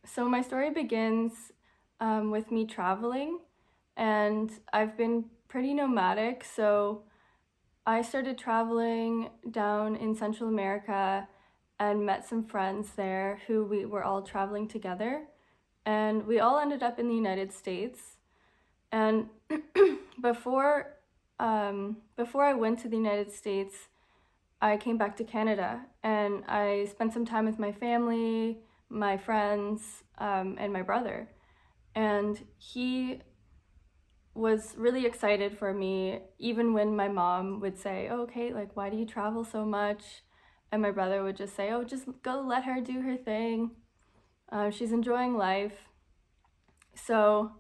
So my story begins with me traveling, and I've been pretty nomadic. So I started traveling down in Central America and met some friends there who we were all traveling together, and we all ended up in the United States. And before before I went to the United States, I came back to Canada and I spent some time with my family, my friends, and my brother. And he was really excited for me, even when my mom would say, "Oh, Kate, like, why do you travel so much?" And my brother would just say, "Oh, just go let her do her thing. She's enjoying life." So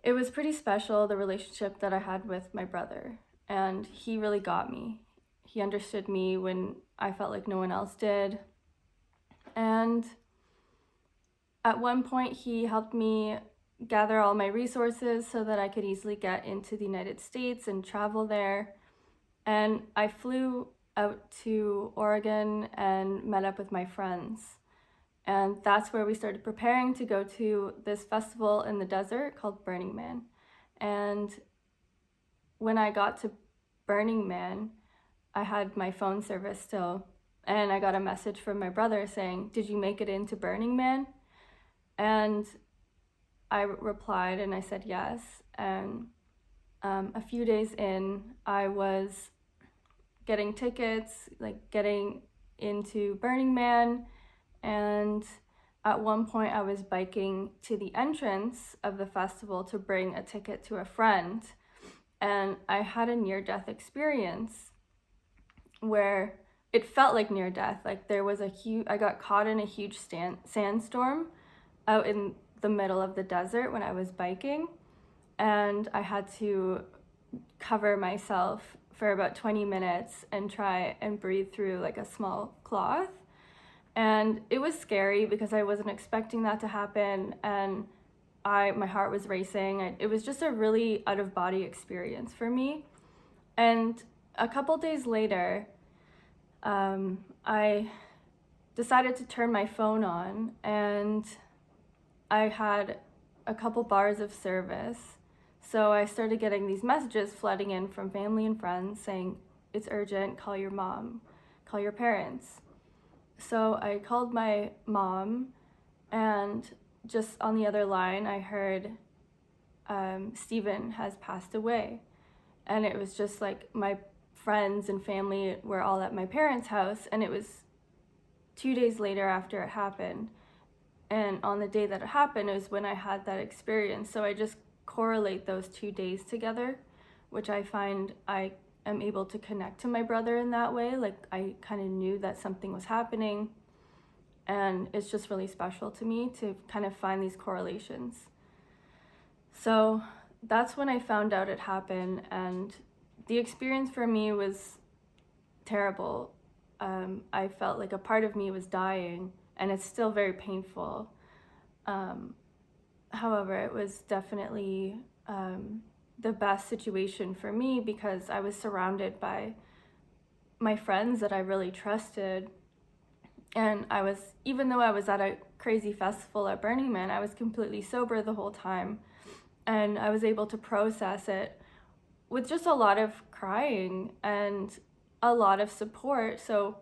it was pretty special, the relationship that I had with my brother. And he really got me. He understood me when I felt like no one else did. And at one point, he helped me gather all my resources so that I could easily get into the United States and travel there. And I flew out to Oregon and met up with my friends. And that's where we started preparing to go to this festival in the desert called Burning Man. And when I got to Burning Man, I had my phone service still. And I got a message from my brother saying, "Did you make it into Burning Man?" And I replied and I said yes. And a few days in, I was getting tickets, like getting into Burning Man. And at one point, I was biking to the entrance of the festival to bring a ticket to a friend. And I had a near death experience where it felt like near death. Like there was I got caught in a huge sandstorm out in the middle of the desert when I was biking, and I had to cover myself for about 20 minutes and try and breathe through like a small cloth. And it was scary because I wasn't expecting that to happen, and my heart was racing. It was just a really out of body experience for me. And a couple days later, I decided to turn my phone on, and I had a couple bars of service. So I started getting these messages flooding in from family and friends saying, "It's urgent, call your mom, call your parents." So I called my mom, and just on the other line, I heard, "Stephen has passed away." And it was just like my friends and family were all at my parents' house, and it was 2 days later after it happened. And on the day that it happened, it was when I had that experience. So I just correlate those 2 days together, which I find I am able to connect to my brother in that way. Like I kind of knew that something was happening. And it's just really special to me to kind of find these correlations. So that's when I found out it happened. And the experience for me was terrible. I felt like a part of me was dying, and it's still very painful. Um, However, it was definitely the best situation for me because I was surrounded by my friends that I really trusted. And even though I was at a crazy festival at Burning Man, I was completely sober the whole time. And I was able to process it with just a lot of crying and a lot of support. So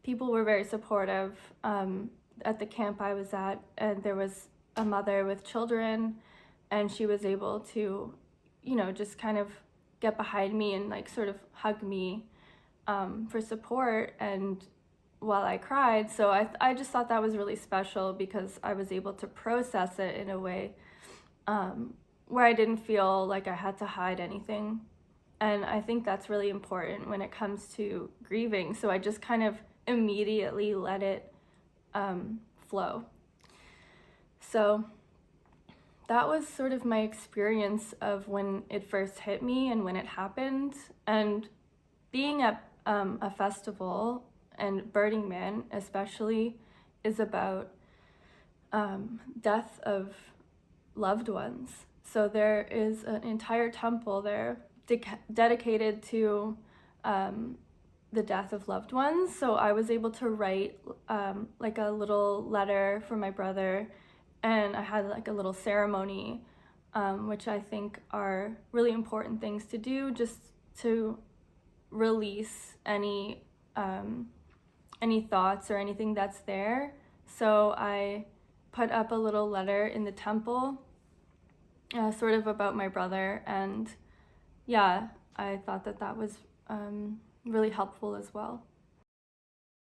people were very supportive at the camp I was at, and there was a mother with children, and she was able to, just kind of get behind me and like sort of hug me for support and while I cried. So I just thought that was really special because I was able to process it in a way where I didn't feel like I had to hide anything. And I think that's really important when it comes to grieving. So I just kind of immediately let it flow. So that was sort of my experience of when it first hit me and when it happened. And being at a festival, and Burning Man especially, is about death of loved ones. So there is an entire temple there dedicated to the death of loved ones. So I was able to write like a little letter for my brother, and I had like a little ceremony, which I think are really important things to do, just to release any thoughts or anything that's there. So I put up a little letter in the temple, sort of about my brother, and yeah, I thought that that was really helpful as well.